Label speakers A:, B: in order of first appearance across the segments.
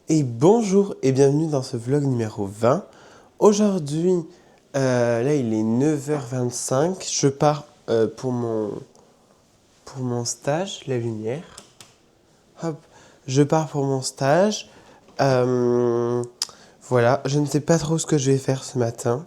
A: Et bonjour et bienvenue dans ce vlog numéro 20. Aujourd'hui, là il est 9h25, je pars pour mon stage, la lumière. Hop, je pars pour mon stage. Euh, voilà, je ne sais pas trop ce que je vais faire ce matin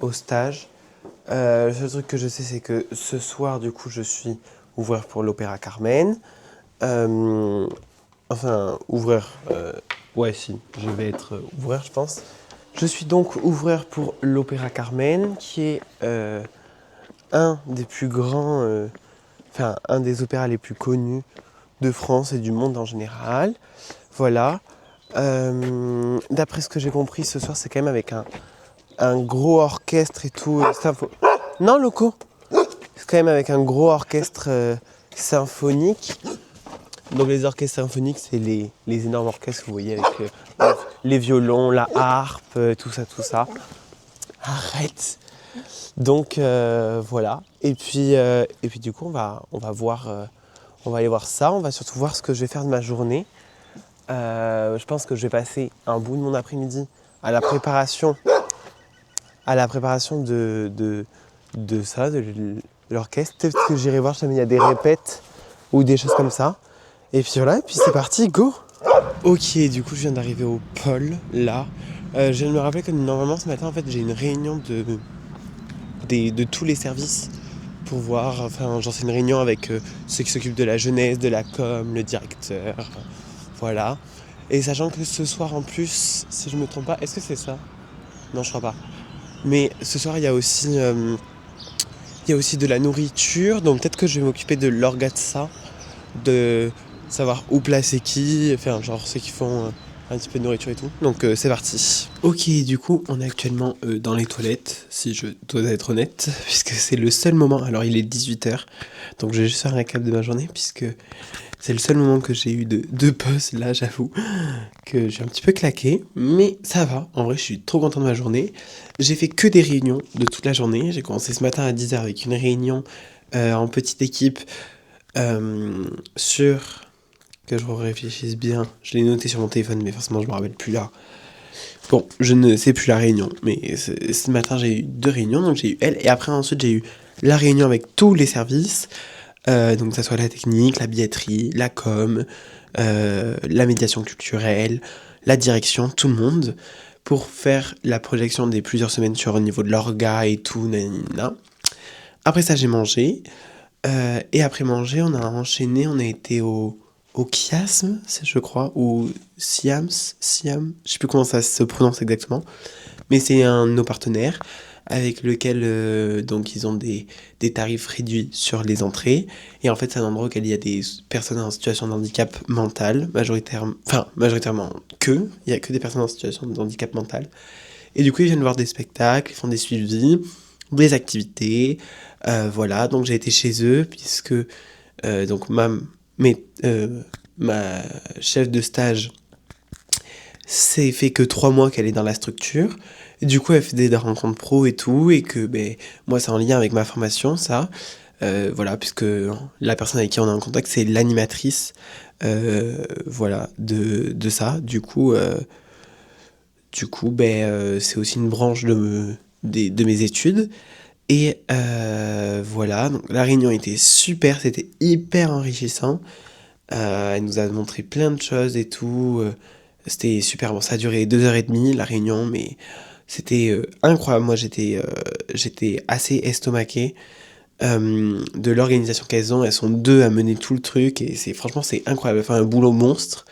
A: au stage. Le seul truc que je sais c'est que ce soir du coup je suis ouvreur pour l'Opéra Carmen. Euh, enfin, ouvreur, ouais si, je vais être ouvreur je pense. Je suis donc ouvreur pour l'Opéra Carmen, qui est un des plus grands, enfin un des opéras les plus connus de France et du monde en général. Voilà. D'après ce que j'ai compris, ce soir c'est quand même avec un gros orchestre et tout. Non, Loco. C'est quand même avec un gros orchestre symphonique. Donc les orchestres symphoniques, c'est les énormes orchestres que vous voyez avec les violons, la harpe, tout ça, tout ça. Arrête. Donc voilà. Et puis du coup, on va voir, on va aller voir ça. On va surtout voir ce que je vais faire de ma journée. Je pense que je vais passer un bout de mon après-midi à la préparation, de ça, de l'orchestre. Peut-être que j'irai voir si il y a des répètes ou des choses comme ça. Et puis voilà, et puis c'est parti, go! Ok, du coup je viens d'arriver au pôle, là. Je viens de me rappeler que normalement ce matin, en fait, j'ai une réunion de tous les services pour voir, enfin, genre c'est une réunion avec ceux qui s'occupent de la jeunesse, de la com, le directeur, voilà. Et sachant que ce soir en plus, si je me trompe pas, est-ce que c'est ça? Non, je crois pas. Mais ce soir, il y a aussi de la nourriture, donc peut-être que je vais m'occuper de l'orga de ça, de savoir où placer qui, enfin genre ceux qui font un petit peu de nourriture et tout. Donc c'est parti. Ok, du coup on est actuellement dans les toilettes, si je dois être honnête, puisque c'est le seul moment, alors il est 18h, donc je vais juste faire un récap de ma journée, puisque c'est le seul moment que j'ai eu de pause, là j'avoue, que j'ai un petit peu claqué, mais ça va, en vrai je suis trop content de ma journée. J'ai fait que des réunions de toute la journée, j'ai commencé ce matin à 10h avec une réunion en petite équipe sur que je réfléchisse bien. Je l'ai noté sur mon téléphone, mais forcément, je me rappelle plus là. Bon, je ne sais plus la réunion, mais ce matin, j'ai eu deux réunions. Donc, j'ai eu elle, et après, ensuite, j'ai eu la réunion avec tous les services. Donc, que ça soit la technique, la billetterie, la com, la médiation culturelle, la direction, tout le monde, pour faire la projection des plusieurs semaines sur au niveau de l'orga et tout, nanana. Après ça, j'ai mangé. Et après manger, on a enchaîné, on a été au Chiasme, je crois, ou Siam, je sais plus comment ça se prononce exactement, mais c'est un de nos partenaires avec lequel donc ils ont des tarifs réduits sur les entrées. Et en fait, c'est un endroit auquel il y a des personnes en situation de handicap mental, majoritairement il y a que des personnes en situation de handicap mental. Et du coup, ils viennent voir des spectacles, ils font des suivis, des activités. Voilà, donc j'ai été chez eux, puisque donc ma chef de stage c'est fait que 3 mois qu'elle est dans la structure. Et du coup, elle fait des rencontres pro et tout, et que ben, moi, c'est en lien avec ma formation, ça. Voilà, puisque la personne avec qui on est en contact, c'est l'animatrice voilà, de ça. Du coup ben, c'est aussi une branche de mes études. Et voilà, donc la réunion était super, c'était hyper enrichissant. Elle nous a montré plein de choses et tout. C'était super bon. Ça a duré 2h30 la réunion, mais c'était incroyable. Moi, j'étais assez estomaqué de l'organisation qu'elles ont. Elles sont deux à mener tout le truc et franchement, c'est incroyable. Enfin, un boulot monstre.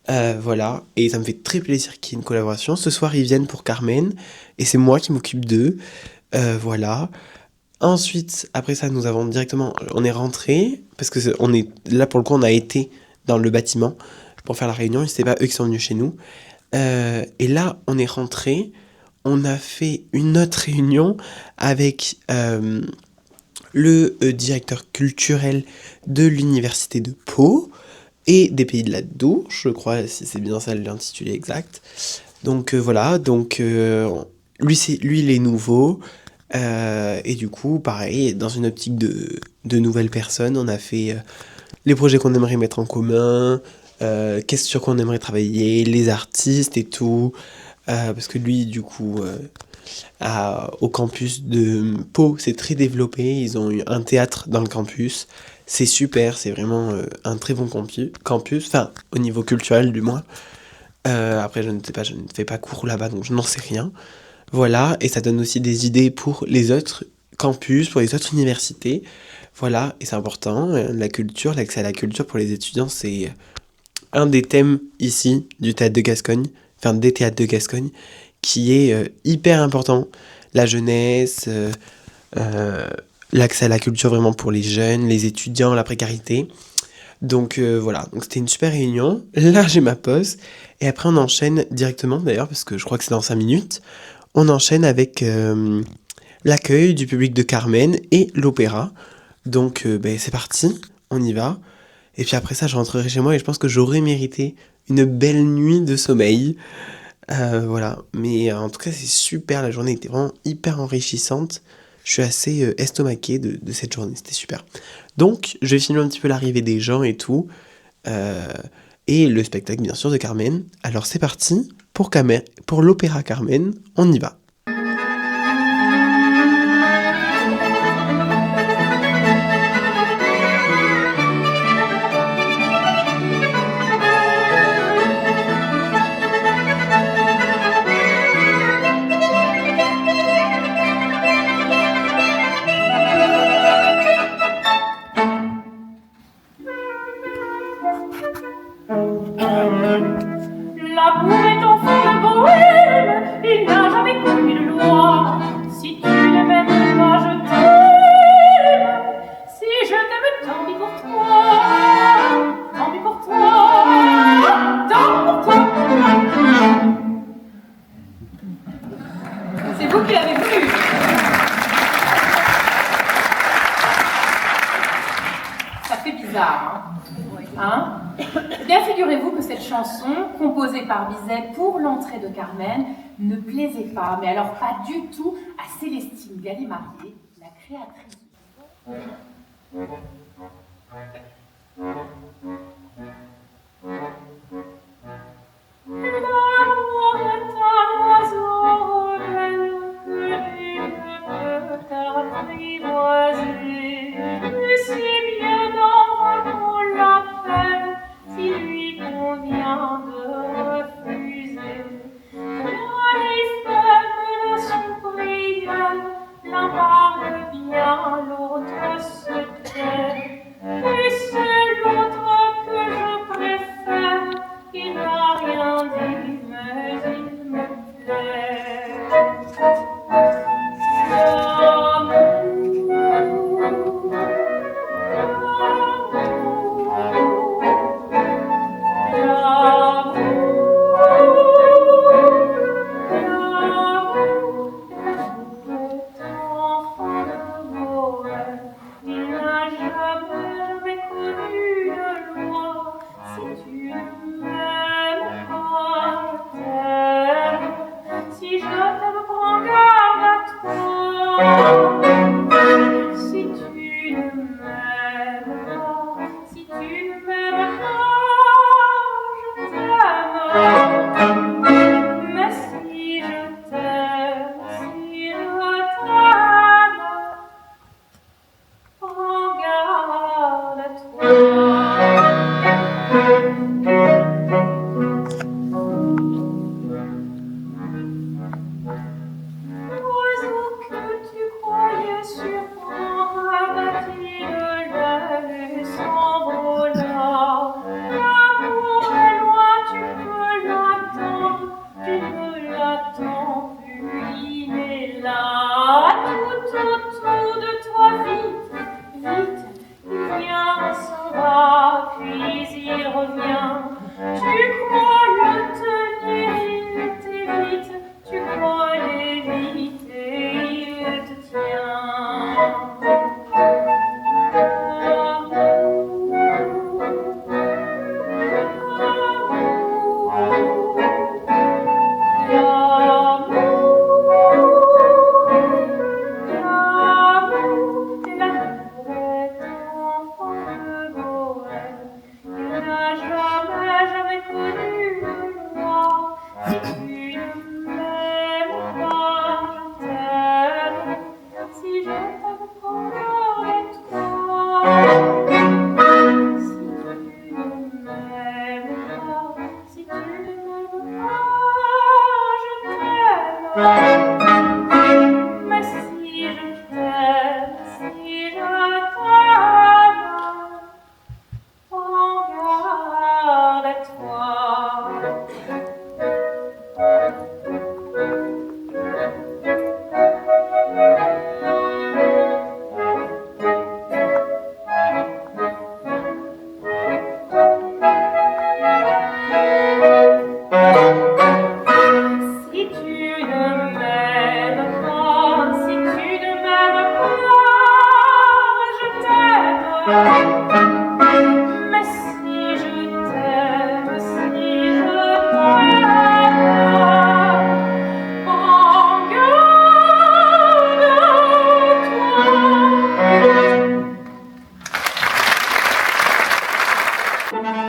A: Voilà, et ça me fait très plaisir qu'il y ait une collaboration. Ce soir, ils viennent pour Carmen et c'est moi qui m'occupe d'eux. Voilà. Ensuite, après ça, on est rentré parce que on est là pour le coup, on a été dans le bâtiment pour faire la réunion. C'était pas eux qui sont venus chez nous. Et là, on est rentré. On a fait une autre réunion avec le directeur culturel de l'université de Pau et des Pays de la Dour, je crois, si c'est bien ça l'intitulé exact. Donc voilà, donc lui il est nouveau. Et du coup, pareil, dans une optique de nouvelles personnes, on a fait les projets qu'on aimerait mettre en commun, sur quoi on aimerait travailler, les artistes et tout. Parce que lui, du coup, au campus de Pau, c'est très développé. Ils ont eu un théâtre dans le campus. C'est super, c'est vraiment un très bon campus, enfin, au niveau culturel du moins. Après, je ne sais pas, je ne fais pas cours là-bas, donc je n'en sais rien. Voilà, et ça donne aussi des idées pour les autres campus, pour les autres universités. Voilà, et c'est important, la culture, l'accès à la culture pour les étudiants, c'est un des thèmes ici du théâtre de Gascogne, enfin des théâtres de Gascogne, qui est hyper important. La jeunesse, euh, l'accès à la culture vraiment pour les jeunes, les étudiants, la précarité. Donc voilà, donc c'était une super réunion. Là j'ai ma pause. Et après on enchaîne directement d'ailleurs, parce que je crois que c'est dans 5 minutes. On enchaîne avec l'accueil du public de Carmen et l'opéra. Donc ben, c'est parti, on y va. Et puis après ça, je rentrerai chez moi et je pense que j'aurais mérité une belle nuit de sommeil. Voilà, mais en tout cas, c'est super. La journée était vraiment hyper enrichissante. Je suis assez estomaqué de cette journée, c'était super. Donc, je vais filmer un petit peu l'arrivée des gens et tout. euh, et le spectacle, bien sûr, de Carmen. Alors, c'est parti pour l'opéra Carmen. On y va.
B: L'amour est enfant de bohème, il n'a jamais connu de loi. Si tu ne m'aimes pas, je t'aime. Si je t'aime, tant pis pour toi. Tant pis pour toi. Tant pour toi. C'est vous qui l'avez voulu. Ça fait bizarre, hein? Eh bien, figurez-vous que cette chanson, composée par Bizet pour l'entrée de Carmen, ne plaisait pas, mais alors pas du tout, à Célestine Gallimarié, la créatrice. L'amour est un oiseau rebelle que nul ne peut apprivoiser. Et c'est bien d'en vaut la peine s'il lui convient de refuser. Car les femmes ne sont brillants, l'un parle bien, l'autre se tait. Et c'est l'autre que je préfère, qui n'a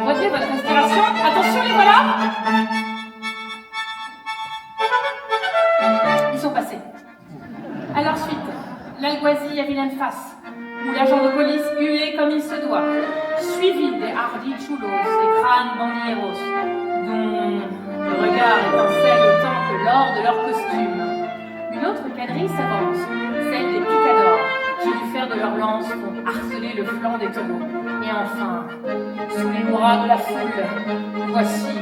B: Retenez votre respiration. Attention, les voilà. Ils sont passés. À leur suite, l'algoisie à vilaine face, où l'agent de police huait comme il se doit, suivi des hardis chulos et crânes bandilleros, dont le regard étincelle autant que l'or de leur costume. Une autre quadrille s'avance, celle des picadors, qui du fer de leur lance vont harceler le flanc des taureaux. Et enfin, sous les bras de la foule, voici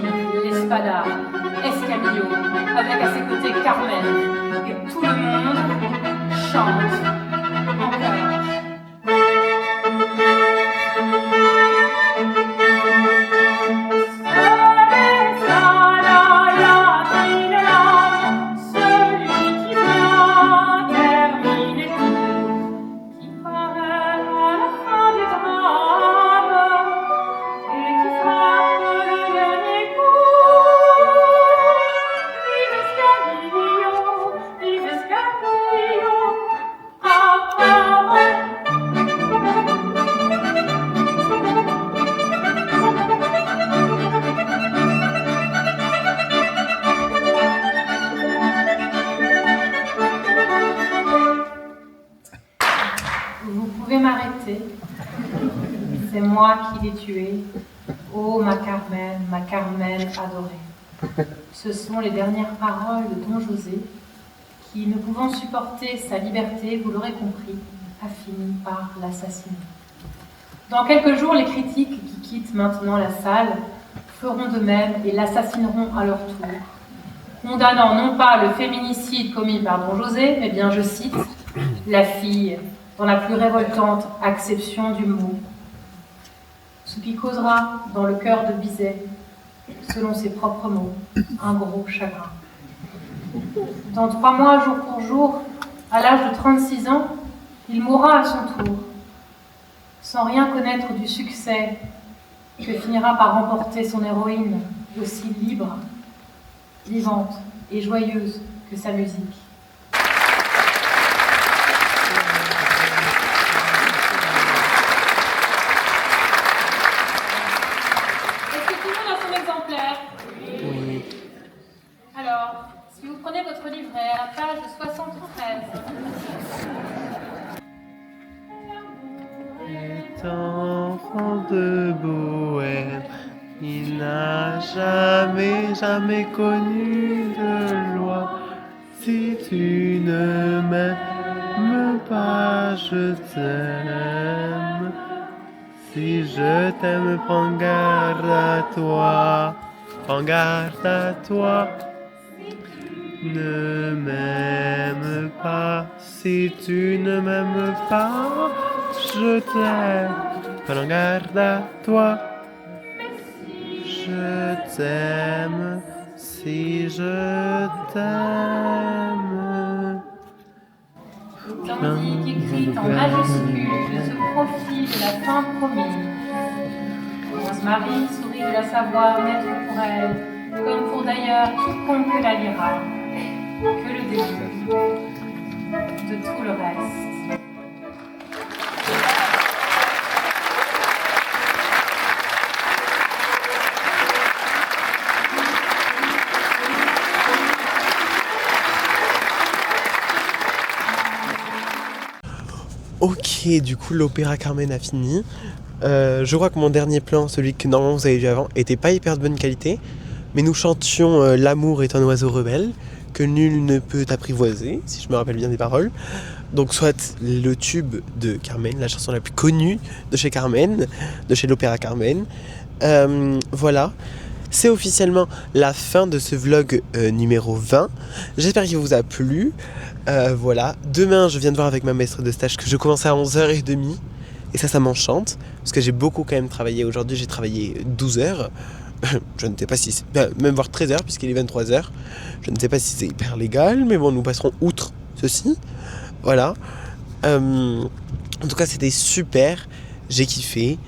B: l'Espada, Escamillo, avec à ses côtés Carmen, et tout le monde chante en chœur. Vous pouvez m'arrêter. C'est moi qui l'ai tué. Oh, ma Carmen adorée. Ce sont les dernières paroles de Don José, qui, ne pouvant supporter sa liberté, vous l'aurez compris, a fini par l'assassiner. Dans quelques jours, les critiques qui quittent maintenant la salle feront de même et l'assassineront à leur tour, condamnant non pas le féminicide commis par Don José, mais bien, je cite, la fille dans la plus révoltante acception du mot, ce qui causera dans le cœur de Bizet, selon ses propres mots, un gros chagrin. Dans 3 mois, jour pour jour, à l'âge de 36 ans, il mourra à son tour, sans rien connaître du succès que finira par remporter son héroïne, aussi libre, vivante et joyeuse que sa musique. Est-ce que tout le monde a son exemplaire?
A: Oui.
B: Alors, si vous prenez votre livret à la page 73.
A: Cet enfant de Bohème, il n'a jamais connu de loi. Si tu ne m'aimes pas, je t'aime. Si je t'aime, prends garde à toi. Prends garde à toi. Ne m'aime pas. Si tu ne m'aimes pas, je t'aime. Prends garde à toi. Je t'aime. Si je t'aime.
B: Tandis qu'écrit en majuscule ce profil de la fin promise. Rose-Marie sourit de la savoir naître pour elle, comme pour d'ailleurs quiconque la lira, que le début de tout le reste.
A: Ok, du coup l'opéra Carmen a fini. Je crois que mon dernier plan, celui que normalement vous avez vu avant, était pas hyper de bonne qualité. Mais nous chantions L'amour est un oiseau rebelle, que nul ne peut apprivoiser, si je me rappelle bien des paroles. Donc soit le tube de Carmen, la chanson la plus connue de chez Carmen, de chez l'opéra Carmen. Voilà. C'est officiellement la fin de ce vlog numéro 20. J'espère qu'il vous a plu. Voilà. Demain, je viens de voir avec ma maître de stage que je commence à 11h30. Et ça m'enchante. Parce que j'ai beaucoup quand même travaillé. Aujourd'hui, j'ai travaillé 12 heures. Je ne sais pas si c'est... même voire 13 heures, puisqu'il est 23 heures. Je ne sais pas si c'est hyper légal. Mais bon, nous passerons outre ceci. Voilà. En tout cas, c'était super. J'ai kiffé.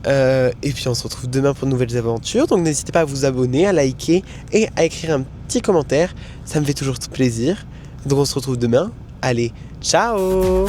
A: Et puis on se retrouve demain pour de nouvelles aventures. Donc n'hésitez pas à vous abonner, à liker et à écrire un petit commentaire. Ça me fait toujours plaisir. Donc on se retrouve demain. Allez, ciao!